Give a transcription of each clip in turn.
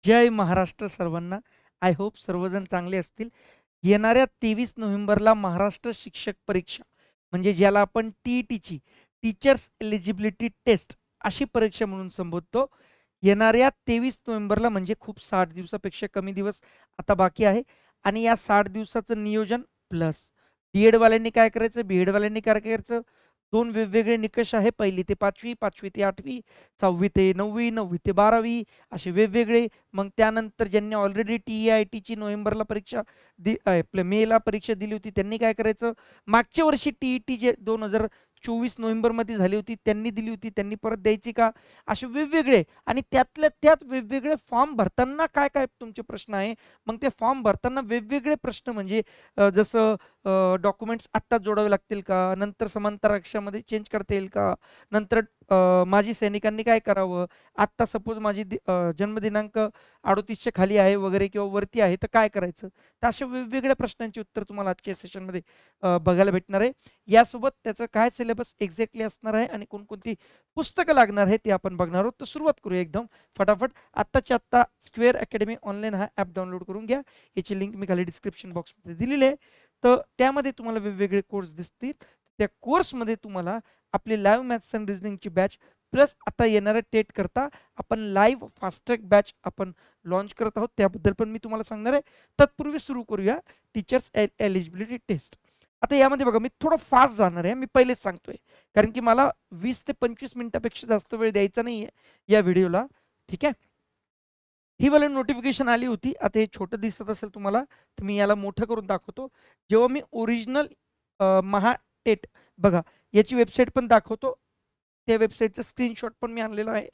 जय महाराष्ट्र सर्वांना. I hope सर्वजण चांगले असतील. येणाऱ्या 23 नोव्हेंबरला महाराष्ट्र शिक्षक परीक्षा म्हणजे ज्याला आपण टीईटीची टीचर्स एलिजिबिलिटी टेस्ट अशी परीक्षा म्हणून संबोधतो. येणाऱ्या 23 नोव्हेंबरला म्हणजे खूप 60 दिवसापेक्षा कमी दिवस आता बाकी आहे आणि या 60 दिवसाचं नियोजन प्लस वाल्यांनी काय करायचं, वाल्यांनी काय करायचं, दोन वेगवेगळे निकष आहे. पहिली ते पाचवी, पाचवी ते आठवी, 6वी ते 9वी, 9वी ते 12वी असे वेगवेगळे. मग त्यानंतर ज्यांनी ऑलरेडी टीईआयटीची नोव्हेंबरला परीक्षा आपल्या मेला परीक्षा दिली होती त्यांनी काय करायचं, मागच्या वर्षी टीईटी जे 2024 नोव्हेंबरमध्ये झाली होती त्यांनी दिली होती, त्यांनी परत द्यायची का, असे वेगवेगळे. आणि त्यातल्या त्यात वेगवेगळे फॉर्म भरताना काय काय तुमचे प्रश्न आहे. मग ते फॉर्म भरताना वेगवेगळे प्रश्न म्हणजे जसं डॉक्युमेंट्स आत्ताच जोडावे लागतील का, नंतर समांतर अक्षरामध्ये चेंज करता येईल का, नंतर माजी सैनिकांनी काय करावं, आत्ता सपोज माझी जन्मदिनांक 38च्या खाली आहे वगैरे किंवा वरती आहे तर काय करायचं. तर अशा वेगवेगळ्या प्रश्नांची उत्तर तुम्हाला आजच्या सेशनमध्ये बघायला भेटणार आहे. यासोबत त्याचं काय सिलेबस एक्झॅक्टली असणार आहे आणि कोणकोणती पुस्तकं लागणार आहे ते आपण बघणार आहोत. तर सुरुवात करूया एकदम फटाफट. आत्ताच्या आत्ता स्क्वेअर अकॅडमी ऑनलाईन हा ॲप डाउनलोड करून घ्या. याची लिंक मी खाली डिस्क्रिप्शन बॉक्समध्ये दिलेली आहे. तर त्यामध्ये तुम्हाला वेगवेगळे कोर्स दिसतील. त्या कोर्समध्ये तुम्हाला आपली लाईव्ह मॅथ्स अँड रिझनिंगची बॅच प्लस आता येणाऱ्या टेट करता आपण लाईव्ह फास्ट ट्रॅक बॅच आपण लॉन्च करत आहोत, त्याबद्दल पण मी तुम्हाला सांगणार आहे. तत्पूर्वी सुरू करूया टीचर्स एलिजिबिलिटी टेस्ट. आता यामध्ये बघा मी थोडं फास्ट जाणार आहे, मी पहिलेच सांगतोय, कारण की मला 20 ते 25 मिनिटापेक्षा जास्त वेळ द्यायचा नाही आहे या व्हिडिओला. ठीक आहे. ही वाली नोटिफिकेशन आली होती. आता हे छोटं दिसत असेल तुम्हाला तर मी याला मोठं करून दाखवतो. जेव्हा मी ओरिजिनल महा टेट बघा याची वेबसाईट पण दाखवतो, त्या वेबसाईटचा स्क्रीनशॉट पण मी आणलेला आहे.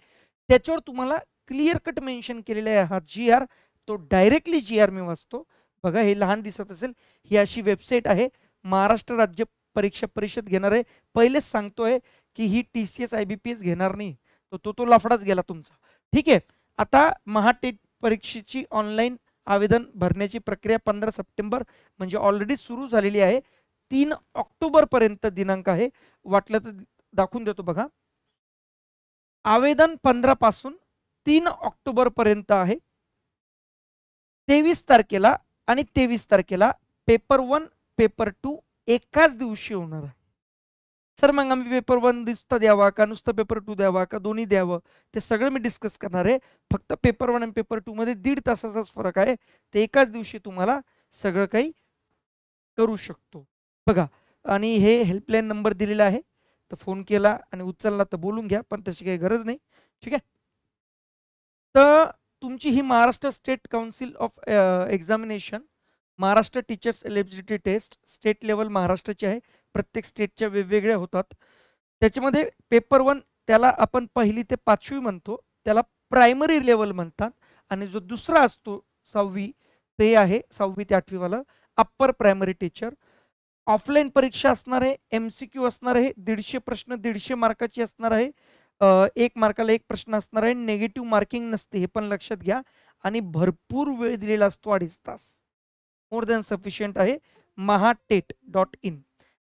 त्याच्यावर तुम्हाला क्लिअर कट मेन्शन केलेला आहे हा GR, तो डायरेक्टली GR मी वाचतो. बघा हे लहान दिसत असेल, ही अशी वेबसाईट आहे. महाराष्ट्र राज्य परीक्षा परिषद घेणार आहे. पहिलेच सांगतोय की ही TCS IBPS घेणार नाही, तो लफडाच गेला तुमचा. ठीक आहे. आता महाटेट परीक्षेची ऑनलाईन आवेदन भरण्याची प्रक्रिया 15 सप्टेंबर म्हणजे ऑलरेडी सुरू झालेली आहे. 3 ऑक्टोबर पर्यंत दिनांक आहे. वाटलं तर दाखवून देतो बघा. आवेदन 15 पासून 3 ऑक्टोबर पर्यंत आहे. 23 तारखेला आणि 23 तारखेला पेपर 1 पेपर 2 एकाच दिवशी होणार आहे. सर मग आम्ही पेपर 1 नुसता द्यावा का नुसतं पेपर 2 द्यावा का दोन्ही द्यावं, ते सगळं मी डिस्कस करणार आहे. फक्त पेपर 1 आणि पेपर 2 मध्ये 1.5 तासाचाच फरक आहे. ते एकाच दिवशी तुम्हाला सगळं काही करू शकतो. बघा आणि हे हेल्पलाईन नंबर दिलेला आहे, तर फोन केला आणि उचलला तर बोलून घ्या, पण तशी काही गरज नाही. ठीक आहे. तर तुमची ही Maharashtra state council of examination Maharashtra teachers eligibility test state level महाराष्ट्राची आहे. प्रत्येक स्टेटच्या वेगवेगळ्या होतात. त्याच्यामध्ये पेपर 1 त्याला आपण 1ली ते 5वी म्हणतो, त्याला प्रायमरी लेवल म्हणतात. आणि जो दुसरा असतो 6वी ते आहे 6वी ते 8वी वाला अप्पर प्रायमरी टीचर. ऑफलाईन परीक्षा असणार आहे. MCQ असणार आहे. 150 प्रश्न 150 मार्काची असणार आहे. 1 मार्काला 1 प्रश्न असणार आहे. नेगेटिव्ह मार्किंग नसते, हे पण लक्षात घ्या. आणि भरपूर वेळ दिलेला असतो, 2.5 तास. मोर दॅन सफिशियंट आहे. mahatet.in.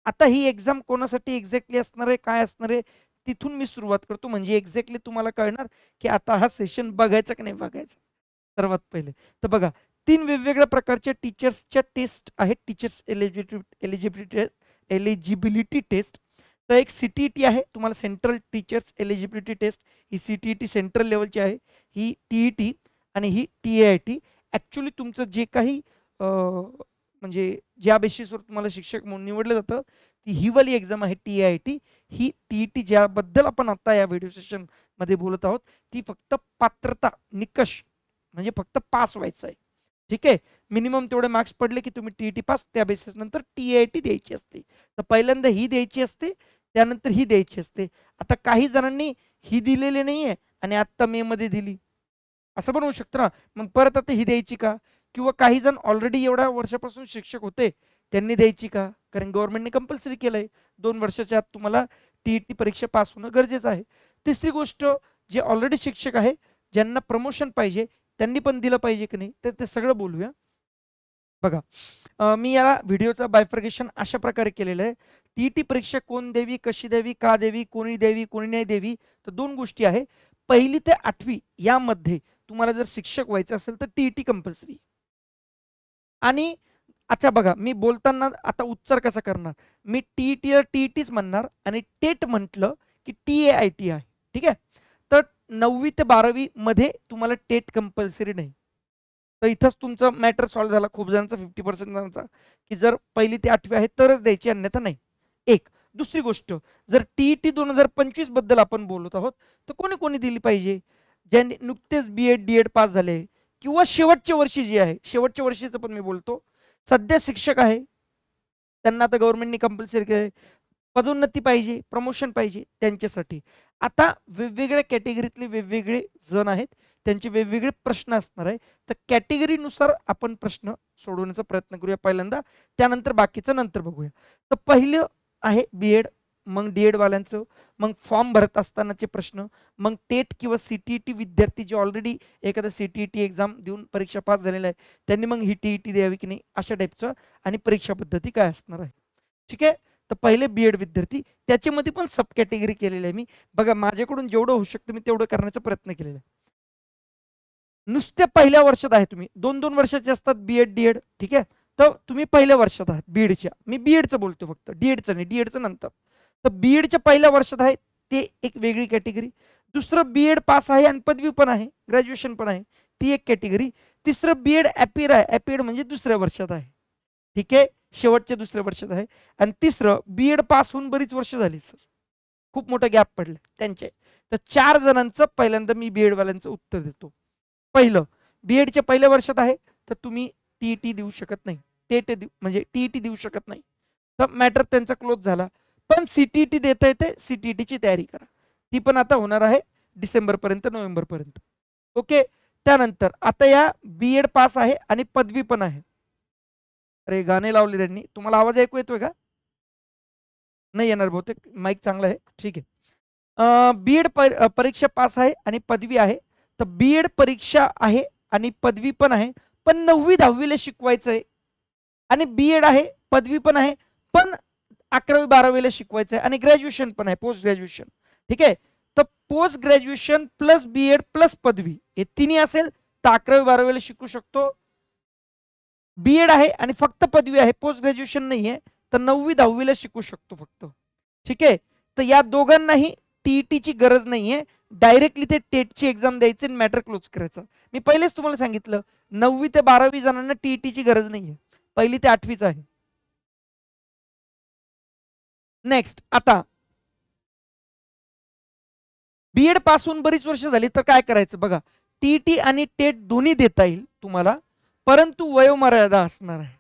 आता ही एक्झाम कोणासाठी एक्झॅक्टली असणार आहे, काय असणार आहे, तिथून मी सुरुवात करतो म्हणजे एक्झॅक्टली तुम्हाला कळणार की आता हा सेशन बघायचा की नाही बघायचा. सर्वात पहिले तर बघा 3 वेगवेगळ्या प्रकारच्या टीचर्सच्या टेस्ट आहेत. Teachers eligibility test. तर एक CTET आहे, तुम्हाला सेंट्रल टीचर्स एलिजिबिलिटी टेस्ट. ही CTET सेंट्रल लेवलची आहे. ही TET आणि ही TIT. ॲक्च्युली तुमचं जे काही म्हणजे ज्या बेसिसवर तुम्हाला शिक्षक म्हणून निवडलं जातं ती ही वाली एक्झाम आहे TIT. ही TET ज्याबद्दल आपण आता या व्हिडिओ सेशन मध्ये बोलत आहोत ती फक्त पात्रता निकष म्हणजे फक्त पास व्हायचं आहे. ठीक आहे. मिनिमम तेवढे मार्क्स पडले की तुम्ही TET पास, त्या बेसिस नंतर TIT द्यायची असते. तर पहिल्यांदा ही द्यायची असते, त्यानंतर ही द्यायची असते. आता काही जणांनी ही दिलेली नाहीये आणि आत्ता मे मध्ये दिली, असं पण होऊ शकतं ना. मग परत आता ही द्यायची का, किंवा काही जण ऑलरेडी एवढ्या वर्षापासून शिक्षक होते त्यांनी द्यायची का, कारण गव्हर्नमेंटने कंपल्सरी केलंय 2 वर्षाच्या आत तुम्हाला TET परीक्षा पास होणं गरजेचं आहे. तिसरी गोष्ट, जे ऑलरेडी शिक्षक आहे ज्यांना प्रमोशन पाहिजे त्यांनी पण दिलं पाहिजे की नाही, तर ते सगळं बोलूया. बघा मी या व्हिडिओचा बायफर्गेशन अशा प्रकारे केलेलं आहे. TET परीक्षा कोण द्यावी, कशी द्यावी, का द्यावी, कोणी द्यावी, कोणी नाही द्यावी. तर 2 गोष्टी आहे. 1ली ते 8वी यामध्ये तुम्हाला जर शिक्षक व्हायचं असेल तर टीईटी कंपल्सरी. आणि अच्छा बघा, मी बोलताना आता उच्चार कसा करणार, मी टीईटी टीईटीच म्हणणार आणि टेट म्हटलं की TAIT आहे. ठीक आहे. तर 9वी ते 12वी मध्ये तुम्हाला टेट कंपल्सरी नाही. तर इथंच तुमचा मॅटर सॉल्व्ह झाला. खूप जणांचा 50% जणांचा की जर 1ली ते 8वी आहे तरच द्यायची, अन्यथा नाही. एक दुसरी गोष्ट, जर टीईटी 2025 बद्दल आपण बोलत आहोत तर कोणी कोणी दिली पाहिजे, ज्यांनी नुकतेच BEd DEd पास झाले किंवा शेवटच्या वर्षी जे आहे, शेवटच्या वर्षीचं पण मी बोलतो, सध्या शिक्षक आहे त्यांना आता गव्हर्नमेंटने कंपल्सरी केलं, पदोन्नती पाहिजे, प्रमोशन पाहिजे त्यांच्यासाठी. आता वेगवेगळ्या कॅटेगरीतले वेगवेगळे जण आहेत, त्यांचे वेगवेगळे प्रश्न असणार आहे. तर कॅटेगरीनुसार आपण प्रश्न सोडवण्याचा प्रयत्न करूया पहिल्यांदा, त्यानंतर बाकीचं नंतर बघूया. तर पहिलं आहे BEd, मग DEd वाल्यांचं, मग फॉर्म भरत असतानाचे प्रश्न, मग टेट किंवा CTET विद्यार्थी जे ऑलरेडी एखादा CTET एक्झाम देऊन परीक्षा पास झालेला आहे त्यांनी मग ही TET द्यावी की नाही, अशा टाईपचं, आणि परीक्षा पद्धती काय असणार आहे. ठीक आहे. तर पहिले BEd विद्यार्थी, त्याच्यामध्ये पण सब कॅटेगरी केलेली आहे मी. बघा, माझ्याकडून जेवढं होऊ शकतं मी तेवढं करण्याचा प्रयत्न केलेला आहे. नुसत्या पहिल्या वर्षात आहे तुम्ही, 2-2 वर्षाचे असतात BEd DEd. ठीक आहे. तर तुम्ही पहिल्या वर्षात आहात बीएडच्या, मी बीएडचं बोलतो फक्त, डीएडचं नाही, डीएडचं नंतर. तर बीएडच्या पहिल्या वर्षात आहे ते एक वेगळी कॅटेगरी. दुसरं बीएड पास आहे आणि पदवी पण आहे, ग्रॅज्युएशन पण आहे, ती एक कॅटेगरी. तिसरं बीएड ॲपियर आहे, ॲपियर म्हणजे दुसऱ्या वर्षात आहे. ठीक आहे, शेवटच्या दुसऱ्या वर्षात आहे. आणि तिसरं बीएड पास होऊन बरीच वर्ष झाली सर, खूप मोठा गॅप पडला त्यांचे. तर 4 जणांचं पहिल्यांदा मी बीएड वाल्यांचं उत्तर देतो. पहिलं, बीएडच्या पहिल्या वर्षात आहे तर तुम्ही टीईटी देऊ शकत नाही, टेट म्हणजे टीईटी देऊ शकत नाही, तर मॅटर त्यांचा क्लोज झाला. पण सीटीईटी देता येते, सीटीईटीची तयारी करा, ती पण आता होणार आहे डिसेंबरपर्यंत, नोव्हेंबरपर्यंत. ओके. त्यानंतर आता या बीएड पास आहे आणि पदवी पण आहे. अरे गाणे लावले त्यांनी, तुम्हाला आवाज ऐकू येतोय का? नाही येणार बहुतेक, माईक चांगला आहे. ठीक आहे. बीएड परीक्षा पास आहे आणि पदवी आहे. तर बीएड परीक्षा आहे आणि पदवी पण आहे, पण 9वी 10वीला शिकवायचं आहे. आणि बीएड आहे, पदवी पण आहे, पण 11वी 12वीला शिकवायचं आहे आणि ग्रॅज्युएशन पण आहे, पोस्ट ग्रॅज्युएशन. ठीक आहे. तर post graduation plus B Ed plus पदवी हे तिन्ही असेल तर 11वी 12वीला शिकू शकतो. बीएड आहे आणि फक्त पदवी आहे, पोस्ट ग्रॅज्युएशन नाही आहे, तर 9वी 10वीला शिकू शकतो फक्त. ठीक आहे. तर या दोघांनाही टीईटीची गरज नाहीये, डायरेक्टली ते टेटची एक्झाम द्यायचे आणि मॅटर क्लोज करायचं. मी पहिलेच तुम्हाला सांगितलं 9वी ते 12वी जणांना टीईटीची गरज नाहीये, 1ली ते 8वीच आहे. नेक्स्ट, आता बीएड पासून बरीच वर्ष झाली तर काय करायचं बघा, टीईटी आणि टेट दोन्ही देता येईल तुम्हाला, परंतु वयोमर्यादा असणार आहे.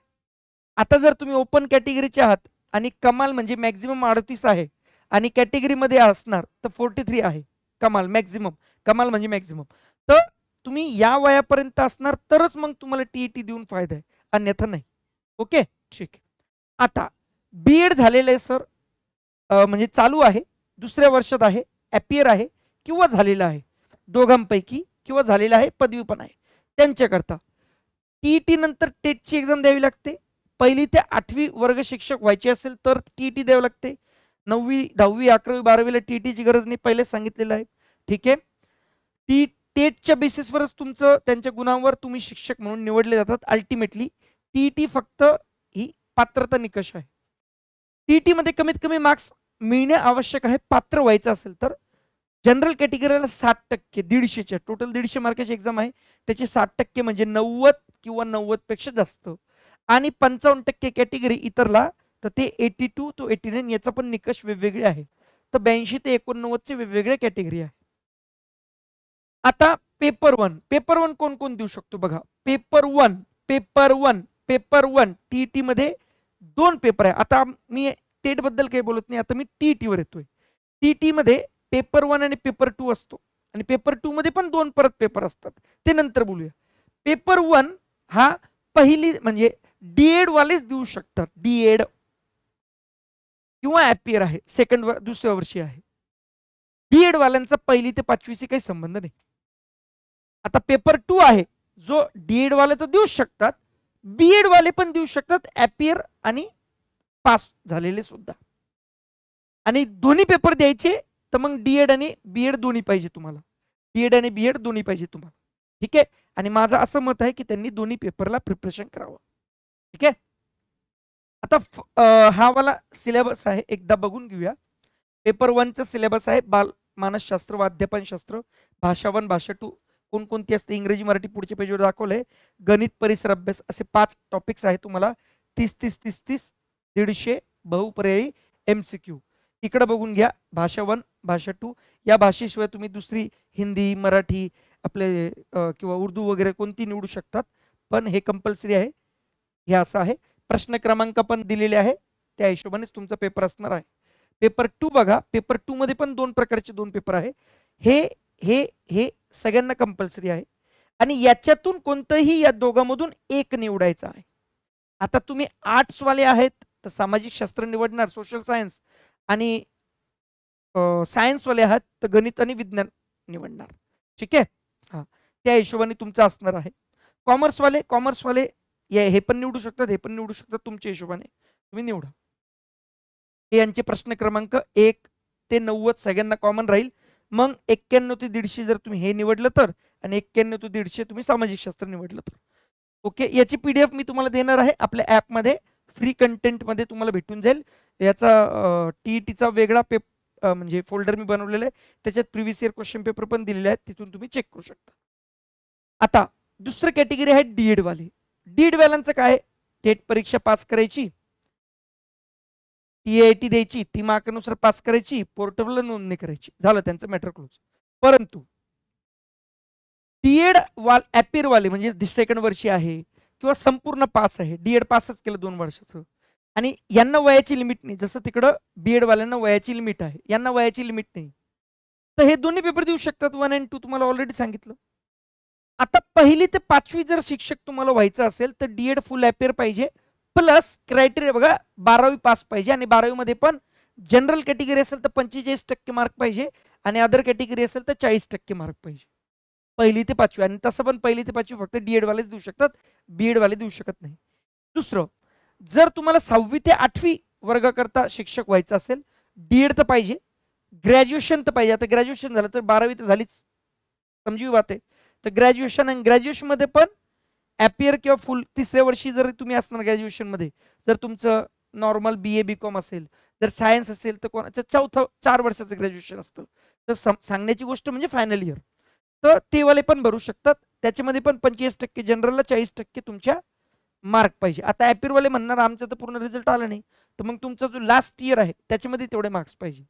आता जर तुम्ही ओपन कॅटेगरीचे आहात आणि कमाल म्हणजे मॅक्झिमम 38 आहे आणि कॅटेगरीमध्ये असणार तर 43 आहे कमाल, मॅक्झिमम, कमाल म्हणजे मॅक्झिमम. तर तुम्ही या वयापर्यंत असणार तरच मग तुम्हाला टीईटी देऊन फायदा आहे, अन्यथा नाही. ओके. ठीक आहे. आता बीएड झालेलं आहे सर, म्हणजे चालू आहे, दुसऱ्या वर्षात आहे, ॲपियर आहे किंवा झालेलं आहे, दोघांपैकी, किंवा झालेलं आहे, पदवी पण आहे, त्यांच्याकरता टीईटी नंतर टेटची एक्झाम द्यावी लागते. 1ली ते 8वी वर्ग शिक्षक व्हायचे असेल तर टीईटी द्यावी लागते. 9वी 10वी 11वी 12वीला टीईटीची गरज नाही, पहिलेच सांगितलेलं आहे. ठीक आहे. टेटच्या बेसिसवरच तुमचं, त्यांच्या गुणांवर तुम्ही शिक्षक म्हणून निवडले जातात अल्टिमेटली. टीईटी फक्त ही पात्रता निकष आहे. टीईटी मध्ये कमीत कमी मार्क्स मिळणे आवश्यक आहे पात्र व्हायचं असेल तर. जनरल कॅटेगरीला 60%, 150च्या टोटल 150 मार्काची एक्झाम आहे, त्याचे 60% म्हणजे 90 किंवा 90 पेक्षा जास्त. आणि 55% कॅटेगरी इतरला तर ते 82 to 89, याचा पण निकष वेगवेगळे आहे. तर 82 ते 89चे वेगवेगळे कॅटेगरी आहे. आता पेपर 1, पेपर 1 कोण कोण देऊ शकतो बघा. पेपर 1 टीईटी मध्ये 2 पेपर आहे. आता मी टेट बद्दल काही बोलत नाही, आता मी टीईटी वर येतोय. टीईटी मध्ये पेपर 1 आणि पेपर 2 असतो, आणि पेपर 2 मध्ये पण 2 परत पेपर असतात, ते नंतर बोलूया. पेपर 1 हा पहिली म्हणजे डीएड वालेच देऊ शकतात, डीएड किंवा ॲपियर आहे, दुसऱ्या वर्षी आहे. बीएड वाल्यांचा 1ली ते 5वीशी काही संबंध नाही. आता पेपर 2 आहे, जो डीएड वाले तर देऊ शकतात, बीएड वाले पण देऊ शकतात, ॲपियर आणि पास झालेले सुद्धा. आणि दोन्ही पेपर द्यायचे तर मग डीएड आणि बीएड दोन्ही पाहिजे तुम्हाला, डीएड आणि बीएड दोन्ही पाहिजे तुम्हाला. ठीक आहे. आणि माझं असं मत आहे की त्यांनी दोन्ही पेपरला प्रिपरेशन करावं. ठीक आहे. आता हा वाला सिलेबस आहे, एकदा बघून घेऊया. पेपर 1चं सिलेबस आहे बाल मानसशास्त्र व अध्यापनशास्त्र, भाषा 1 भाषा 2 कोणकोणती असते, इंग्रजी मराठी पुढच्या पेजवर दाखवलंय, गणित परिसर अभ्यास, असे 5 टॉपिक्स आहेत तुम्हाला. 30-30-30-30 150 बहुपर्यायी MCQ. इकडे बघून घ्या, भाषा 1 भाषा 2 या भाषेशिवाय तुम्ही दुसरी हिंदी मराठी आपले किंवा उर्दू वगैरे कोणती निवडू शकतात, पण हे कंपल्सरी आहे. हे असं आहे. प्रश्न क्रमांक पण दिलेले आहे, त्या हिशोबानेच तुमचा पेपर असणार आहे. पेपर 2 बघा, पेपर 2 मध्ये पण 2 प्रकारचे 2 पेपर आहे. हे हे हे सगळ्यांना कंपल्सरी आहे आणि याच्यातून कोणतंही या दोघांमधून एक निवडायचं आहे. आता तुम्ही आर्ट्स वाले आहेत तर सामाजिक शास्त्र निवडणार, सोशल सायन्स, आणि सायन्स वाले आहात तर गणित आणि विज्ञान निवडणार. ठीक आहे. हा, त्या हिशोबाने तुमचं असणार आहे. कॉमर्स वाले हे पण निवडू शकतात, हे पण निवडू शकतात, तुमच्या हिशोबाने तुम्ही निवडा. हे यांचे प्रश्न क्रमांक 1 ते 90 सगळ्यांना कॉमन राहील. मग 91 ते 150 जर तुम्ही हे निवडलं तर, आणि 91 ते 150 तुम्ही सामाजिक शास्त्र निवडलं तर. ओके. याची PDF मी तुम्हाला देणार आहे आपल्या ॲपमध्ये, फ्री कंटेंटमध्ये तुम्हाला भेटून जाईल. याचा TETचा वेगळा म्हणजे फोल्डर मी बनवलेलं आहे, त्याच्यात प्रिव्हियस इयर क्वेश्चन पेपर पण दिलेले आहेत, तिथून तुम्ही चेक करू शकता. आता दुसरं कॅटेगरी आहे DED वाले. DED वाल्यांचं काय, टेट परीक्षा पास करायची, TIT द्यायची, ती मार्कानुसार पास करायची, पोर्टलला नोंदणी करायची, झालं त्यांचं मॅटर क्लोज. परंतु DED ॲपियर वाले म्हणजे सेकंड वर्षी आहे किंवा संपूर्ण पास आहे, DED पासच केलं 2 वर्षाचं, आणि यांना वयाची लिमिट नाही, जसं तिकडं BED वाल्यांना वयाची लिमिट आहे, यांना वयाची लिमिट नाही, तर हे दोन्ही पेपर देऊ शकतात 1 आणि 2, तुम्हाला ऑलरेडी सांगितलं. आता 1ली ते 5वी जर शिक्षक तुम्हाला व्हायचं असेल तर DED फुल ॲपियर पाहिजे, प्लस क्रायटेरिया बघा 12वी पास पाहिजे, आणि 12वी मध्ये पण जनरल कॅटेगरी असेल तर 45% मार्क पाहिजे, आणि अदर कॅटेगरी असेल तर 40% मार्क पाहिजे. 1ली ते 5वी, आणि तसं पण 1ली ते 5वी फक्त DED वालेच देऊ शकतात, BED वाले देऊ शकत नाही. दुसरं, जर तुम्हाला 6वी ते 8वी वर्गाकरता शिक्षक व्हायचं असेल, DED तर पाहिजे, ग्रॅज्युएशन तर पाहिजे. आता ग्रॅज्युएशन झालं तर 12वी तर झालीच, समजून बात आहे. तर ग्रॅज्युएशन, आणि ग्रॅज्युएशन मध्ये पण ॲपियर किंवा फुल 3ऱ्या वर्षी जर तुम्ही असणार ग्रॅज्युएशन मध्ये, जर तुमचं नॉर्मल BA BCom असेल, जर सायन्स असेल तर कोणाचं 4 वर्षाचं ग्रॅज्युएशन असतं, तर सांगण्याची गोष्ट म्हणजे फायनल इयर, तर ते वाले पण भरू शकतात. त्याच्यामध्ये पण 45% जनरलला, 40% तुमच्या मार्क पाहिजे. आता ॲपियर वाले म्हणणार आमचा तर पूर्ण रिझल्ट आला नाही, तर मग तुमचा जो लास्ट इयर आहे त्याच्यामध्ये तेवढे मार्क्स पाहिजे.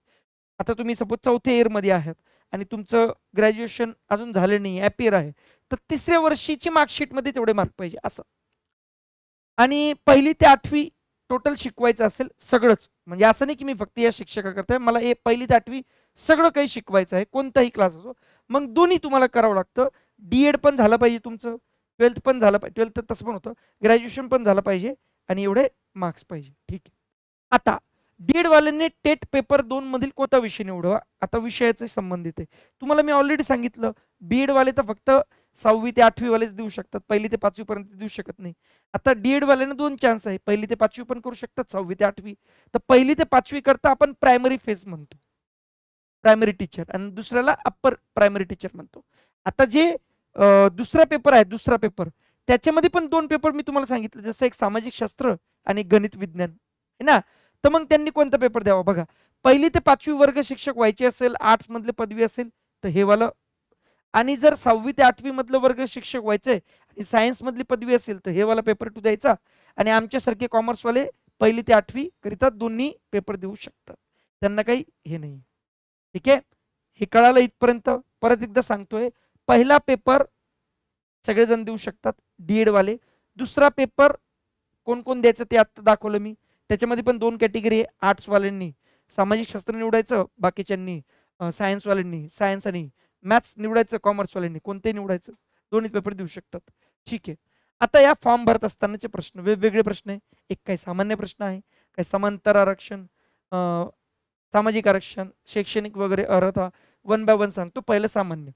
आता तुम्ही सपोज 4थ्या इयरमध्ये आहात आणि तुमचं ग्रॅज्युएशन अजून झालं नाही, ॲपियर आहे, तर 3ऱ्या वर्षीची मार्कशीटमध्ये तेवढे मार्क पाहिजे असं. आणि 1ली ते 8वी टोटल शिकवायचं असेल सगळंच, म्हणजे असं नाही की मी फक्त या शिक्षकाकरता, मला 1ली ते 8वी सगळं काही शिकवायचं आहे, कोणताही क्लास असो, मग दोन्ही तुम्हाला करावं लागतं. DED पण झालं पाहिजे तुमचं, 12th पण झालं पाहिजे, 12th तर तसं पण होतं, ग्रॅज्युएशन पण झालं पाहिजे, आणि एवढे मार्क्स पाहिजे. ठीक आहे. आता DED वाल्यांनी टेट पेपर 2 मधील कोणता विषय निवडावा, आता विषयाचे संबंधित आहे. तुम्हाला मी ऑलरेडी सांगितलं, BED वाले तर फक्त 6वी ते 8वी वालेच देऊ शकतात, 1ली ते 5वी पर्यंत देऊ शकत नाही. आता DED वाल्यांना 2 चान्स आहे, 1ली ते 5वी पण करू शकतात, 6वी ते 8वी. तर 1ली ते 5वी करता आपण प्रायमरी फेज म्हणतो, प्रायमरी टीचर, आणि दुसऱ्याला अप्पर प्रायमरी टीचर म्हणतो. आता जे दुसरा पेपर आहे, दुसरा पेपर, त्याच्यामध्ये पण 2 पेपर मी तुम्हाला सांगितलं, जसं एक सामाजिक शास्त्र आणि गणित विज्ञान आहे ना, तर मग त्यांनी कोणता पेपर द्यावा बघा. 1ली ते 5वी वर्ग शिक्षक व्हायचे असेल, आर्ट्स मधले पदवी असेल तर हे वाला, आणि जर 6वी ते 8वी मधलं वर्ग शिक्षक व्हायचंय आणि सायन्स मधली पदवी असेल तर हे वाला पेपर 2 द्यायचा, आणि आमच्यासारखे कॉमर्सवाले 1ली ते 8वी करिता दोन्ही पेपर देऊ शकतात, त्यांना काही हे नाही. ठीक आहे. हे कळालं इथपर्यंत. परत एकदा सांगतोय, पहिला पेपर सगळेजण देऊ शकतात DED वाले, दुसरा पेपर कोण कोण द्यायचं ते आता दाखवलं मी, त्याच्यामध्ये पण 2 कॅटेगरी आहे, आर्ट्स वाल्यांनी सामाजिक शास्त्र निवडायचं, बाकीच्यांनी सायन्स वाल्यांनी सायन्स आणि मॅथ्स निवडायचं, कॉमर्स वाल्यांनी कोणते निवडायचं, दोन्ही पेपर देऊ शकतात. ठीक आहे. आता या फॉर्म भरत असतानाचे प्रश्न वेगवेगळे प्रश्न आहे, एक काही सामान्य प्रश्न आहे, काही समांतर आरक्षण, सामाजिक आरक्षण, शैक्षणिक वगैरे अर्हता, 1 बाय 1 सांगतो. पहिलं सामान्य,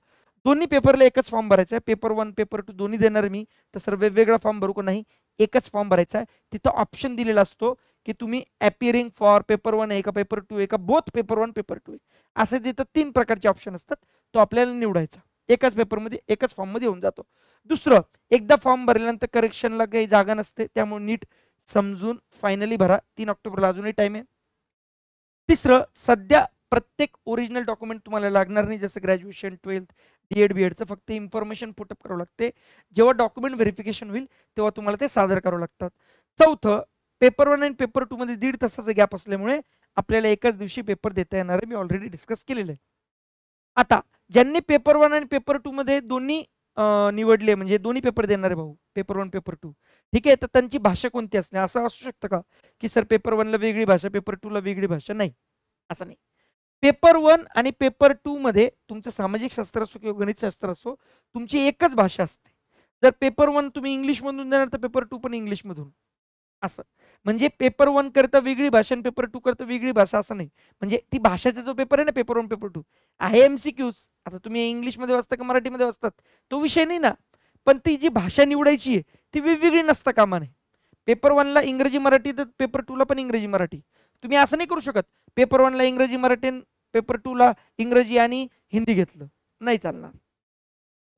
दोन्ही पेपरला एकच फॉर्म भरायचा आहे, पेपर 1 पेपर 2 दोन्ही देणार मी, तसं वेगवेगळा फॉर्म भरू का नाही, एकच फॉर्म भरायचा आहे. तिथं ऑप्शन दिलेला असतो की तुम्ही ॲपिअरिंग फॉर पेपर 1 आहे का पेपर 2 आहे का बोथ पेपर 1 पेपर 2 आहे, असे तिथं 3 प्रकारचे ऑप्शन असतात, तो आपल्याला निवडायचा. एकाच पेपरमध्ये एकाच फॉर्ममध्ये होऊन जातो. दुसरं, एकदा फॉर्म भरल्यानंतर करेक्शनला काही जागा नसते, त्यामुळे नीट समजून फायनली भरा. 3 ऑक्टोबरला अजूनही टाइम आहे. तिसरं, सध्या प्रत्येक ओरिजिनल डॉक्युमेंट तुम्हाला लागणार नाही, जसं ग्रॅज्युएशन, 12th, D.Ed, B.Edचं फक्त इन्फॉर्मेशन पुटअप करावं लागते. जेव्हा डॉक्युमेंट व्हेरिफिकेशन होईल तेव्हा तुम्हाला ते सादर करावं लागतात. चौथं, पेपर 1 आणि पेपर 2 मध्ये 1.5 तासाचा गॅप असल्यामुळे आपल्याला एकाच दिवशी पेपर देता येणार आहे. मी ऑलरेडी डिस्कस केलेलं आहे. आता ज्यांनी पेपर 1 आणि पेपर 2 मध्ये दोन्ही निवडले, म्हणजे दोन्ही पेपर देणारे भाऊ, पेपर 1 पेपर 2, ठीक आहे, तर त्यांची भाषा कोणती असणे, असं असू शकतं का की सर पेपर 1 ला वेगळी भाषा, पेपर 2 ला वेगळी भाषा? नाही, असं नाही. पेपर 1 आणि पेपर 2 मध्ये तुमचं सामाजिक शास्त्र असो किंवा गणितशास्त्र असो, तुमची एकच भाषा असते. जर पेपर 1 तुम्ही इंग्लिशमधून देणार तर पेपर 2 पण इंग्लिशमधून, असं. म्हणजे पेपर 1 करता वेगळी भाषा आणि पेपर 2 करता वेगळी भाषा, असं नाही. म्हणजे ती भाषेचा जो पेपर आहे ना, पेपर 1 पेपर 2 आहे MCQs. आता तुम्ही इंग्लिशमध्ये वाचता का मराठीमध्ये वाचतात तो विषय नाही ना, पण ती जी भाषा निवडायची आहे ती वेगवेगळी नसता कामा नये. पेपर 1 ला इंग्रजी मराठी तर पेपर 2 ला पण इंग्रजी मराठी. तुम्ही असं नाही करू शकत पेपर 1 ला इंग्रजी मराठी, पेपर 2 ला इंग्रजी आणि हिंदी घेतलं, नाही चालणार.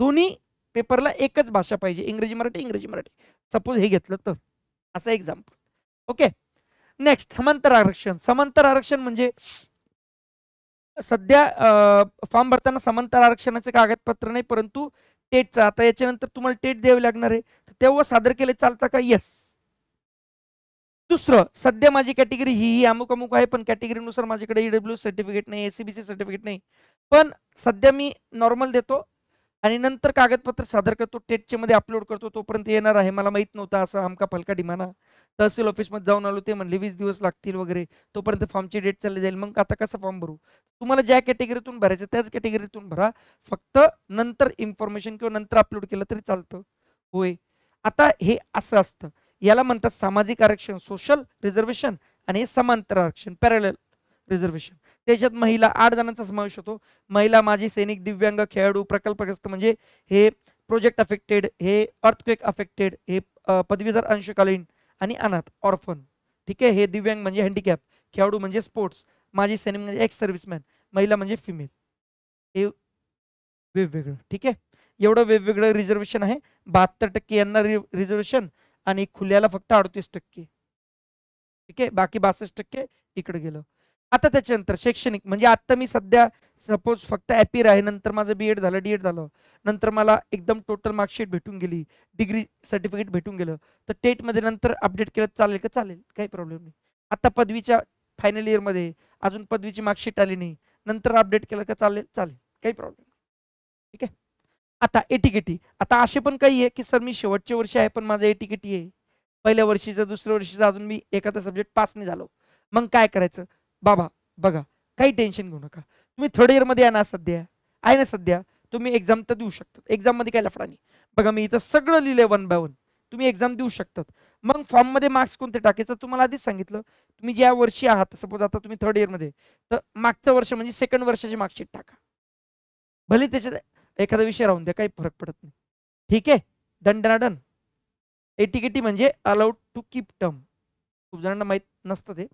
दोन्ही पेपरला एकच भाषा पाहिजे, इंग्रजी मराठी इंग्रजी मराठी. सपोज हे घेतलं तर, असं एक्झाम्पल. ओके. नेक्स्ट, समांतर आरक्षण. समांतर आरक्षण म्हणजे सध्या फॉर्म भरताना समांतर आरक्षणाचे कागदपत्र नाही, परंतु टेटचं. आता याच्यानंतर तुम्हाला टेट द्यावी लागणार आहे, तेव्हा सादर केले चालतं का? येस. दुसरं, सध्या माझी कॅटेगरी ही अमुक अमुक आहे, पण कॅटेगरीनुसार माझ्याकडे EWS सर्टिफिकेट नाही, ACBC सर्टिफिकेट नाही, पण सध्या मी नॉर्मल देतो आणि नंतर कागदपत्र सादर करतो, टेटच्या मध्ये अपलोड करतो. तोपर्यंत येणार आहे, मला माहित नव्हतं, असं आमका फलका डिमाना. तहसील ऑफिसमध्ये जाऊन आलो, ते म्हणले 20 दिवस लागतील वगैरे, तोपर्यंत फॉर्मची डेट चालली जाईल. मग आता कसं फॉर्म भरू? तुम्हाला ज्या कॅटेगरीतून भरायचं त्याच कॅटेगरीतून भरा, फक्त नंतर इन्फॉर्मेशन किंवा नंतर अपलोड केलं तरी चालतं. होय. आता हे असं असतं, याला म्हणतात सामाजिक आरक्षण, सोशल रिझर्वेशन, आणि हे समांतर आरक्षण, पॅरलल रिझर्वेशन. त्याच्यात महिला 8 जणांचा समावेश होतो. महिला, माजी सैनिक, दिव्यांग, खेळाडू, प्रकल्पग्रस्त म्हणजे हे प्रोजेक्ट अफेक्टेड, हे अर्थक्वेक अफेक्टेड, हे पदवीधर अंशकालीन आणि अनाथ ऑर्फन. ठीक आहे. हे दिव्यांग म्हणजे हँडिकॅप, खेळाडू म्हणजे स्पोर्ट्स, माजी सैनिक म्हणजे एक्स सर्व्हिसमॅन, महिला म्हणजे फिमेल. हे वेगवेगळं. ठीक आहे. एवढं वेगवेगळं रिझर्वेशन आहे. 72% यांना रिझर्वेशन आणि खुल्याला फक्त 38%. ठीक आहे. बाकी 62% इकडे गेलं. आता त्याच्यानंतर शैक्षणिक म्हणजे आता मी सध्या सपोज फक्त ॲपियर आहे, नंतर माझं B.Ed झालं, D.Ed झालं, नंतर मला एकदम टोटल मार्कशीट भेटून गेली, डिग्री सर्टिफिकेट भेटून गेलं, तर टेटमध्ये नंतर अपडेट केलं चालेल का? चालेल, काही प्रॉब्लेम नाही. आता पदवीच्या फायनल इयरमध्ये अजून पदवीची मार्कशीट आली नाही, नंतर अपडेट केलं का? चालेल, चालेल, काही प्रॉब्लेम नाही. ठीक आहे. आता एटीकेटी. आता असे पण काही आहे की सर मी शेवटच्या वर्षी आहे पण माझं एटीकेटी आहे, पहिल्या वर्षीचं, दुसऱ्या वर्षीचं, अजून मी एखादा सब्जेक्ट पास नाही झालो, मग काय करायचं? बाबा बघा, काही टेन्शन घेऊ नका. तुम्ही थर्ड इयरमध्ये आहे ना, सध्या आहे ना, सध्या तुम्ही एक्झाम तर देऊ शकता. एक्झाममध्ये काय लफडा नाही. बघा, मी इथं सगळं लिहिलंय 1 बाय 1. तुम्ही एक्झाम देऊ शकतात. मग फॉर्ममध्ये मार्क्स कोणते टाकायचं तुम्हाला आधीच सांगितलं. तुम्ही ज्या वर्षी आहात, सपोज आता तुम्ही थर्ड इयरमध्ये, तर मागचं वर्ष म्हणजे सेकंड वर्षाची मार्कशीट टाका. भले त्याच्यात एखादा विषय राहून द्या, काही फरक पडत नाही. ठीक आहे. Done done done. एटीकेटी म्हणजे अलाउड टू कीप टर्म. खूप जणांना माहीत नसतं ते.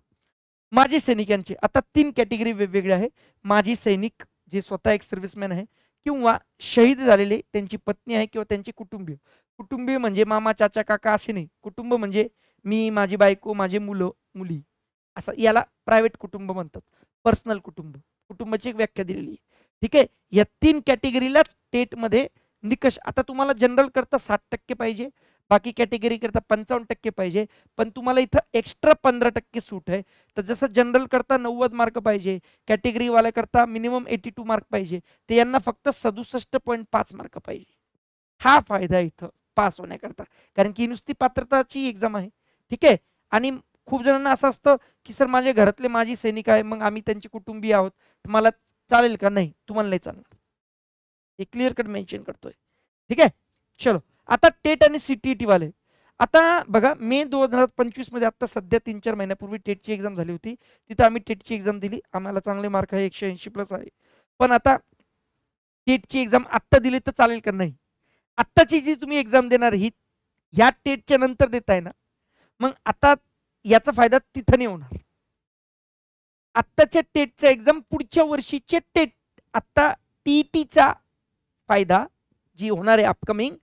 माजी सैनिकांचे आता 3 कॅटेगरी वेगवेगळे आहे. माजी सैनिक जे स्वतः एक सर्व्हिसमॅन आहे किंवा शहीद झालेले, त्यांची पत्नी आहे किंवा त्यांचे कुटुंबीय. कुटुंबीय म्हणजे मामा, चाचा, काका असे नाही. कुटुंब म्हणजे मी, माझी बायको, माझे मुलं मुली, असं याला प्रायव्हेट कुटुंब म्हणतात. पर्सनल कुटुंब, कुटुंबाची एक व्याख्या दिलेली आहे. ठीक आहे. या 3 कॅटेगरीलाच टेटमध्ये निकष. आता तुम्हाला जनरल करता 60% पाहिजे, बाकी कॅटेगरी करता 55% पाहिजे, पण तुम्हाला इथं एक्स्ट्रा 15% सूट आहे. तर जसं जनरल करता 90 मार्क पाहिजे, कॅटेगरीवाल्या करता मिनिमम 82 मार्क पाहिजे, ते यांना फक्त 67.5 मार्क पाहिजे. हा फायदा इथं पास होण्याकरता, कारण की नुसती पात्रताची एक्झाम आहे. ठीक आहे. आणि खूप जणांना असं असतं की सर माझ्या घरातले माजी सैनिक आहे, मग आम्ही त्यांचे कुटुंबीय आहोत, तर मला चालेल का? नाही, तुम्हाला नाही चालणार. हे क्लिअर कट मेन्शन करतोय. ठीक आहे. चलो, आता टेट आणि CTET वाले. आता बघा, मे 2025 मध्ये आता सध्या 3-4 महिन्यापूर्वी टेटची एक्झाम झाली होती. तिथं आम्ही टेटची एक्झाम दिली, आम्हाला चांगले मार्क आहे, 180+ आहे. पण आता टेटची एक्झाम आत्ता दिली तर चालेल का? नाही. आत्ताची जी तुम्ही एक्झाम देणार ही ह्या टेटच्या नंतर देताय ना, मग आता याचा फायदा तिथं नाही होणार. आत्ताच्या टेटचा एक्झाम पुढच्या वर्षीचे टेट, आता TETचा फायदा जी होणार आहे अपकमिंग,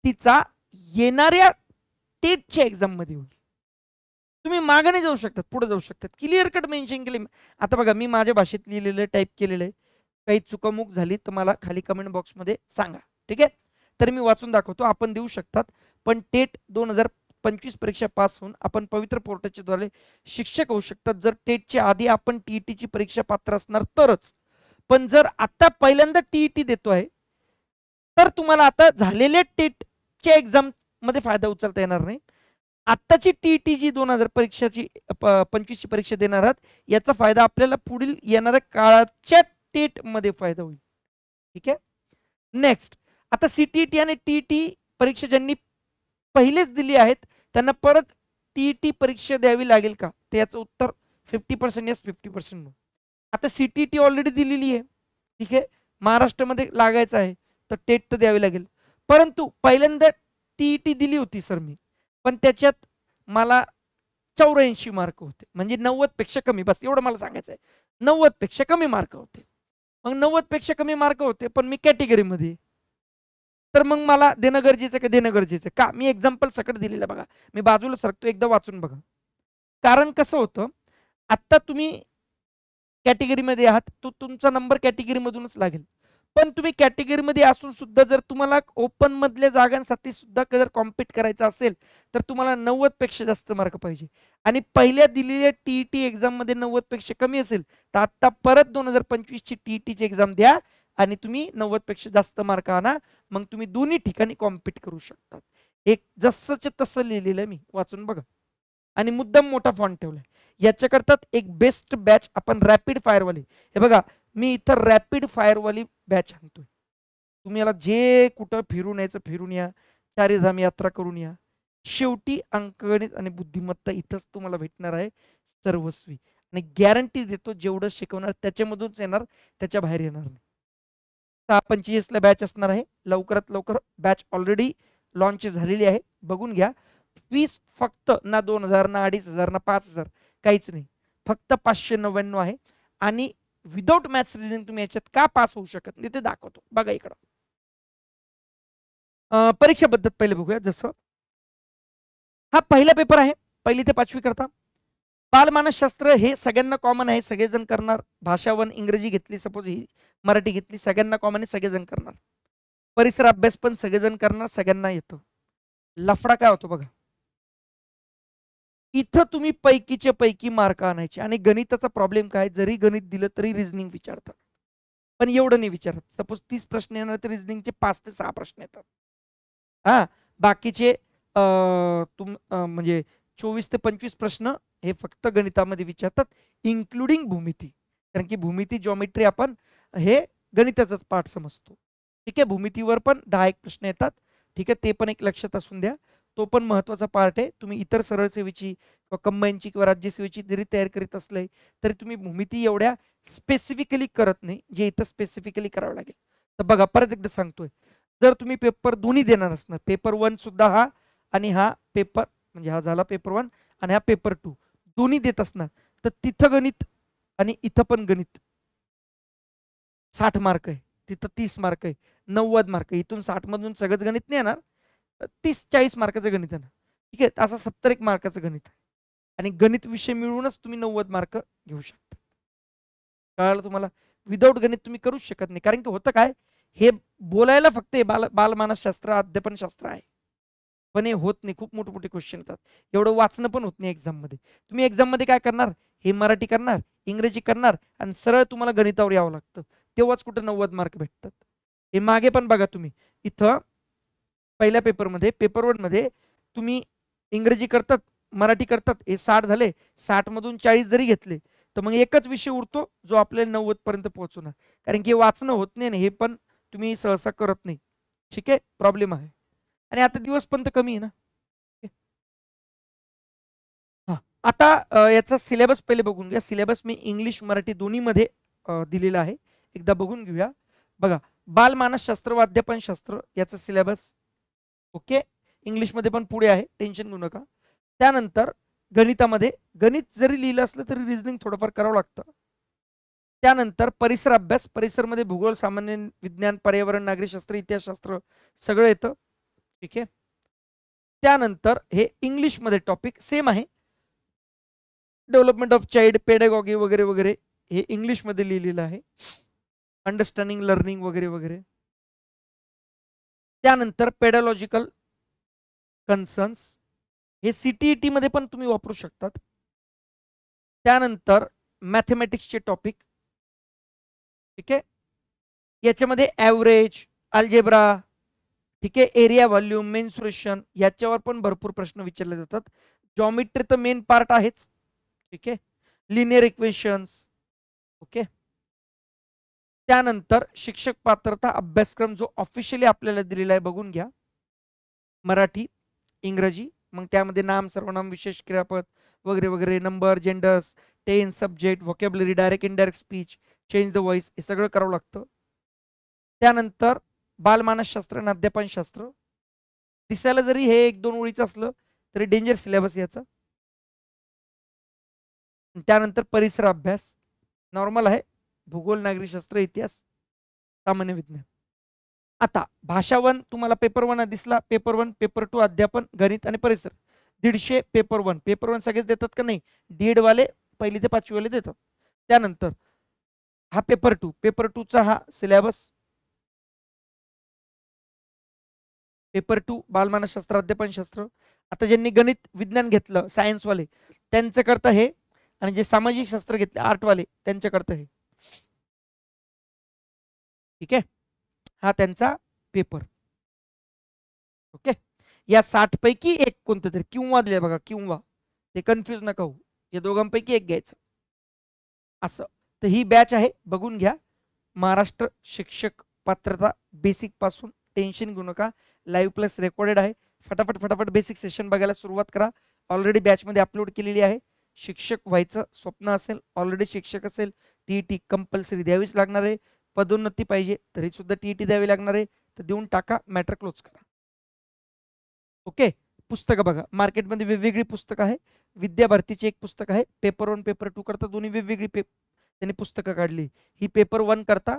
तिचा येणाऱ्या टेटच्या एक्झाम मध्ये होईल. तुम्ही मागे नाही जाऊ शकतात, पुढे जाऊ शकतात. क्लिअर कट मेन्शन केले. आता बघा, मी माझ्या भाषेत लिहिलेलं, टाईप केलेलं आहे. काही चुकामुक झाली तर मला खाली कमेंट बॉक्समध्ये सांगा, ठीक आहे? तर मी वाचून दाखवतो, आपण देऊ शकतात. पण टेट 2025 परीक्षा पास होऊन आपण पवित्र पोर्टलच्या द्वारे शिक्षक होऊ शकतात, जर टेटच्या आधी आपण टीईटीची परीक्षा पात्र असणार तरच. पण जर आता पहिल्यांदा टीईटी देतोय तर तुम्हाला आता झालेल्या टेटच्या एक्झाम मध्ये फायदा उचलता येणार नाही. आत्ताची टीईटी जी 2000 परीक्षाची 25ची परीक्षा देणार आहात, याचा फायदा आपल्याला पुढील येणाऱ्या काळाच्या टेट मध्ये फायदा होईल, ठीक आहे? नेक्स्ट, आता सीटीईटी आणि टीईटी परीक्षा ज्यांनी पहिलेच दिली आहेत त्यांना परत टीईटी परीक्षा द्यावी लागेल का, तर याचं उत्तर 50% येस, 50% नो. आता सीटीईटी ऑलरेडी दिलेली आहे, ठीक आहे, महाराष्ट्रामध्ये लागायचं आहे तर टेट तर द्यावी लागेल. परंतु पहिल्यांदा टीईटी दिली होती सर मी, पण त्याच्यात मला 84 मार्क होते, म्हणजे 90 पेक्षा कमी, बस एवढं मला सांगायचं आहे. 90 पेक्षा कमी मार्क होते. मग 90 पेक्षा कमी मार्क होते पण मी कॅटेगरीमध्ये, तर मग मला देणं गरजेचं का, देणं गरजेचं का? मी एक्झाम्पल सकट दिलेलं बघा, मी बाजूला सरकतो, एकदा वाचून बघा. कारण कसं होतं, आत्ता तुम्ही कॅटेगरीमध्ये आहात, तो तुमचा नंबर कॅटेगरीमधूनच लागेल. पण तुम्ही कॅटेगरीमध्ये असून सुद्धा जर तुम्हाला ओपन मधल्या जागांसाठी सुद्धा जर कॉम्पीट करायचं असेल तर तुम्हाला 90 पेक्षा जास्त मार्क पाहिजे. आणि पहिल्या दिलेल्या टीईटी एक्झाम मध्ये 90 पेक्षा कमी असेल तर आता परत 2025 ची टीईटीची एक्झाम द्या आणि तुम्ही 90 पेक्षा जास्त मार्क आणा, मग तुम्ही दोन्ही ठिकाणी कॉम्पीट करू शकतात. एक जसंच्या तसं लिहिलेलं मी, वाचून बघा. आणि मुद्दाम मोठा फॉन्ट ठेवलाय. याच्याकरता एक बेस्ट बॅच आपण रॅपिड फायरवाली, हे बघा मी इथं रॅपिड फायरवाली बॅच आणतोय. तुम्ही याला जे कुठं फिरून यायचं फिरून या, चारीधाम यात्रा करून या, शेवटी अंकगणित आणि बुद्धिमत्ता इथंच तुम्हाला भेटणार आहे सर्वस्वी. आणि गॅरंटी देतो, जेवढं शिकवणार त्याच्यामधूनच येणार, त्याच्या बाहेर येणार नाही. 6:25 ला बॅच असणार आहे. लवकरात लवकर बॅच ऑलरेडी लॉन्च झालेली आहे, बघून घ्या. फीस फक्त ना 2000 ना 2500 ना 5000, काहीच नाही, फक्त 599 आहे. आणि विदाउट मॅथ्स रिझनिंग तुम्ही याच्यात का पास होऊ शकत नाही ते दाखवतो, बघा इकडं. परीक्षा पद्धत पहिले बघूया. जसं हा पहिला पेपर आहे, 1ली ते 5वी करता. बालमानसशास्त्र हे सगळ्यांना कॉमन आहे, सगळेजण करणार. भाषा 1 इंग्रजी घेतली, सपोज ही मराठी घेतली, सगळ्यांना कॉमन आहे, सगळेजण करणार. परिसर अभ्यास पण सगळेजण करणार, सगळ्यांना येतं. लफडा काय होतो बघा, इथं तुम्ही पैकीचे पैकी मार्क आणायचे. आणि गणिताचा प्रॉब्लेम काय, जरी गणित दिलं तरी रिझनिंग विचारतात, पण एवढं नाही विचारत. सपोज 30 प्रश्न येणार तर रिझनिंगचे 5 ते 6 प्रश्न येतात. हा, बाकीचे म्हणजे 24 ते 25 प्रश्न हे फक्त गणितामध्ये विचारतात, इन्क्लुडिंग भूमिती. कारण की भूमिती, जॉमेट्री आपण हे गणिताचाच पार्ट समजतो, ठीक आहे. भूमितीवर पण 10-1 प्रश्न येतात, ठीक आहे, ते पण एक लक्षात असून द्या, तो पण महत्त्वाचा पार्ट आहे. तुम्ही इतर सरळ सेवेची किंवा कंबाईनची किंवा राज्यसेवेची जरी तयार करीत असले तरी तुम्ही भूमिती एवढ्या स्पेसिफिकली करत नाही, जे इथं स्पेसिफिकली करावं लागेल. तर बघा, परत एकदा सांगतोय, जर तुम्ही पेपर दोन्ही देणार असणार, पेपर 1 सुद्धा हा आणि हा पेपर, म्हणजे हा झाला पेपर 1 आणि हा पेपर 2, दोन्ही देत असणार, तर तिथं गणित आणि इथं पण गणित 60 मार्क आहे, तिथं 30 मार्क आहे, 90 मार्क आहे. इथून 60 मधून सगळंच गणित नाही येणार, 30-40 मार्काचं गणित आहे ना, ठीक आहे. असं 70-1 मार्काचं गणित आहे. आणि गणित विषय मिळूनच तुम्ही 90 मार्क घेऊ शकता. कळालं तुम्हाला? विदाऊट गणित तुम्ही करूच शकत नाही. कारण की होतं काय, हे बोलायला फक्त हे बालमानसशास्त्र अध्यापनशास्त्र आहे, पण हे होत नाही. खूप मोठे मोठे क्वेश्चन येतात, एवढं वाचणं पण होत नाही एक्झाम मध्ये. तुम्ही एक्झाम मध्ये काय करणार, हे मराठी करणार, इंग्रजी करणार आणि सरळ तुम्हाला गणितावर यावं लागतं, तेव्हाच कुठं 90 मार्क भेटतात. हे मागे पण बघा तुम्ही, इथं पहिल्या पेपरमध्ये, पेपर 1 मध्ये तुम्ही इंग्रजी करतात, मराठी करतात, हे 60 झाले, 60 मधून 40 जरी घेतले तर मग एकच विषय उरतो जो आपल्याला 90 पर्यंत पोहोचवणार. कारण की वाचणं होत नाही ना, हे पण तुम्ही सहसा करत नाही, ठीक आहे, प्रॉब्लेम आहे. आणि आता दिवस पण तर कमी आहे ना. हा, आता याचा सिलेबस पहिले बघून घ्या. सिलेबस मी इंग्लिश मराठी दोन्ही मध्ये दिलेला आहे, एकदा बघून घेऊया. बघा, बालमानसशास्त्र व अध्यापनशास्त्र याचा सिलेबस ओके, इंग्लिशमध्ये पण पुढे आहे, टेन्शन घेऊ नका. त्यानंतर गणितामध्ये, गणित जरी लिहिलं असलं तरी रिझनिंग थोडंफार करावं लागतं, त्यानंतर परिसर अभ्यास, परिसरमध्ये भूगोल, सामान्य विज्ञान, पर्यावरण, नागरिकशास्त्र, इतिहासशास्त्र सगळं येतं. ठीक आहे. त्यानंतर हे इंग्लिशमध्ये टॉपिक सेम आहे. डेव्हलपमेंट ऑफ चाइल्ड, पेडागॉगी वगैरे वगैरे हे इंग्लिशमध्ये लिहिलेलं आहे. अंडरस्टँडिंग लर्निंग वगैरे वगैरे. त्यानंतर पेडॉलॉजिकल कन्सर्न्स हे सीटीईटी मध्ये पण तुम्ही वापरू शकतात. त्यानंतर मॅथमॅटिक्सचे टॉपिक. ठीक आहे. याच्यामध्ये ॲव्हरेज, अल्जेब्रा, ठीक आहे, एरिया व्हॉल्यूम, मेन्सुरेशन याच्यावर पण भरपूर प्रश्न विचारले जातात. जॉमेट्री तर मेन पार्ट आहेच. ठीक आहे. Linear equations. ओके. त्यानंतर शिक्षक पात्रता अभ्यासक्रम जो ऑफिशियली आपल्याला दिलेला आहे बघून घ्या. मराठी, इंग्रजी, मग त्यामध्ये नाम, सर्वनाम, विशेष क्रियापद वगैरे वगैरे, number, genders, tense, subject, vocabulary, direct indirect speech, change the voice हे सगळं करावं लागतं. त्यानंतर बालमानसशास्त्र आणि अध्यापनशास्त्र. दिसायला जरी हे 1-2 ओळीचं असलं तरी डेंजर सिलेबस याचा. त्यानंतर परिसर अभ्यास नॉर्मल आहे. भूगोल, नागरिकशास्त्र, इतिहास, सामान्य विज्ञान. आता भाषा 1 तुम्हाला पेपर 1 दिसला. पेपर 1, पेपर 2 अध्यापन, गणित आणि परिसर. 150 पेपर 1. पेपर 1 सगळेच देतात का नाही? डीएड वाले 1ली ते 5वी वाले देतात. त्यानंतर हा पेपर 2. पेपर 2चा हा सिलेबस. पेपर 2 बालमानसशास्त्र, अध्यापनशास्त्र. आता ज्यांनी गणित विज्ञान घेतलं सायन्सवाले त्यांच्याकरता हे, आणि जे सामाजिक शास्त्र घेतले आर्टवाले त्यांच्याकरता हे. ठीक आहे. हा त्यांचा पेपर. ओके. या 60 पैकी एक कोणतं तरी किंवा दिले बघा, किंवा ते कन्फ्यूज नका होऊ. या दोघांपैकी एक घ्यायचं असं. तर ही बॅच आहे, बघून घ्या. महाराष्ट्र शिक्षक पात्रता बेसिक पासून. टेन्शन घेऊ नका. लाईव्ह प्लस रेकॉर्डेड आहे. फटाफट फटाफट बेसिक सेशन बघायला सुरुवात करा. ऑलरेडी बॅचमध्ये अपलोड केलेली आहे. शिक्षक व्हायचं स्वप्न असेल, ऑलरेडी शिक्षक असेल, टीईटी कंपल्सरी द्यावीच लागणार आहे. पदोन्नती पाहिजे तरी सुद्धा टीईटी द्यावी लागणार आहे. तर देऊन टाका, मॅटर क्लोज करा. ओके. पुस्तकं बघा, मार्केटमध्ये वेगवेगळी पुस्तकं आहे. विद्याभारतीचे एक पुस्तक आहे. पेपर 1 पेपर 2 करता दोन्ही वेगवेगळी त्यांनी पुस्तकं काढली. ही पेपर 1 करता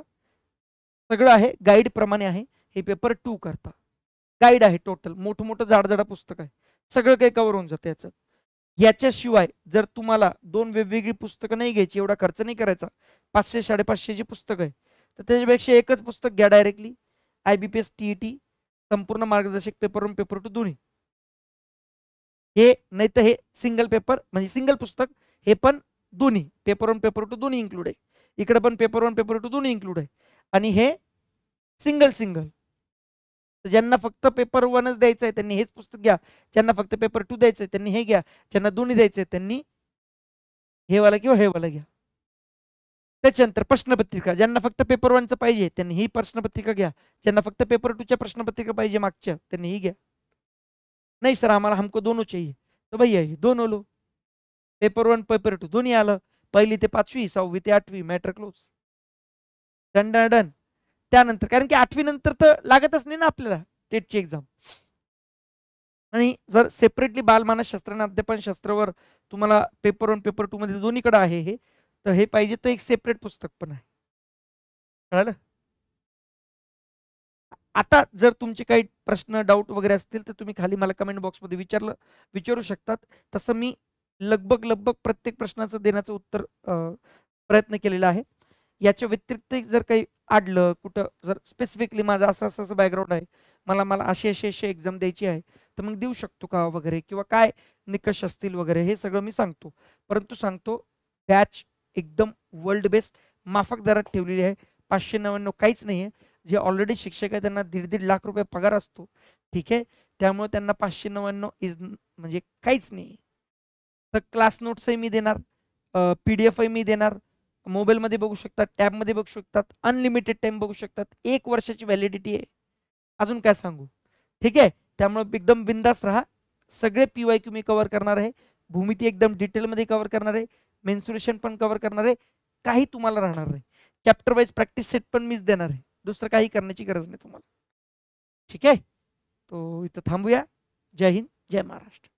सगळं आहे गाईड प्रमाणे आहे. हे पेपर 2 करता गाईड आहे. टोटल मोठं मोठं जाडजाडा पुस्तक आहे. सगळं काही कव्हर होऊन जातं याच्यात. याच्याशिवाय जर तुम्हाला 2 वेगवेगळी पुस्तकं नाही घ्यायची, एवढा खर्च नाही करायचा, 500-550ची पुस्तक आहे, तर त्याच्यापेक्षा एकच पुस्तक घ्या डायरेक्टली. IBPS TET संपूर्ण मार्गदर्शक पेपर 1 पेपर 2 दोन्ही. हे नाही तर हे सिंगल पेपर म्हणजे सिंगल पुस्तक, हे पण दोन्ही पेपर 1 पेपर 2 दोन्ही इन्क्लूड आहे. इकडे पण पेपर 1 पेपर 2 दोन्ही इन्क्लूड आहे. आणि हे सिंगल सिंगल. ज्यांना फक्त पेपर 1च द्यायचं आहे त्यांनी हेच पुस्तक घ्या. ज्यांना फक्त पेपर 2 द्यायचं आहे त्यांनी हे घ्या. ज्यांना दोन्ही द्यायचे त्यांनी हे वाला किंवा हे वाला घ्या. त्याच्यानंतर प्रश्नपत्रिका, ज्यांना फक्त पेपर 1चं पाहिजे त्यांनी ही प्रश्नपत्रिका घ्या. ज्यांना फक्त पेपर 2च्या प्रश्नपत्रिका पाहिजे मागच्या त्यांनी ही घ्या. नाही सर आम्हाला हमको दोनों चाहिए, तो भैया ये दोनों लो. पेपर 1 पेपर 2 दोन्ही आलं. 1ली ते 5वी, 6वी ते 8वी, matter close. Done done done. त्यानंतर कारण की 8वी नंतर तर लागतच नाही ना आपल्याला टेटची एक्झाम. आणि जर सेपरेटली बालमानसशास्त्र आणि अध्यापनशास्त्रावर तुम्हाला पेपर 1 पेपर 2 मध्ये दोन्हीकडे आहे हे, तर हे पाहिजे तर एक सेपरेट पुस्तक पण आहे. कळलं? आता जर तुमचे काही प्रश्न डाऊट वगैरे असतील तर तुम्ही खाली मला कमेंट बॉक्समध्ये विचारू शकतात. तसं मी लगभग प्रत्येक प्रश्नाचं देण्याचं उत्तर प्रयत्न केलेला आहे. याच्या व्यतिरिक्त जर काही आडलं कुठं, जर स्पेसिफिकली माझं असं बॅकग्राऊंड आहे, मला अशी एक्झाम द्यायची आहे, तर मग देऊ शकतो का वगैरे, किंवा काय निकष असतील वगैरे हे सगळं मी सांगतो. परंतु सांगतो बॅच एकदम वर्ल्ड बेस्ट माफक दरात ठेवलेली आहे. 599 काहीच नाही आहे. जे ऑलरेडी शिक्षक आहे त्यांना 1.5 लाख रुपये पगार असतो. ठीक आहे. त्यामुळे त्यांना 599 म्हणजे काहीच नाही. तर क्लास नोट्सही मी देणार, PDF मी देणार, मोबाईलमध्ये बघू शकतात, टॅबमध्ये बघू शकतात, अनलिमिटेड टाइम बघू शकतात, 1 वर्षाची व्हॅलिडिटी आहे. अजून काय सांगू. ठीक आहे. त्यामुळे एकदम बिंदास राहा. सगळे PYQ मी कव्हर करणार आहे. भूमिती एकदम डिटेलमध्ये कव्हर करणार आहे. मेन्सुरेशन पण कव्हर करणार आहे. काही तुम्हाला राहणार नाही. चॅप्टर वाईज प्रॅक्टिस सेट पण मीच देणार आहे. दुसरं काही करण्याची गरज नाही तुम्हाला. ठीक आहे. तो इथं थांबूया. जय हिंद, जय महाराष्ट्र.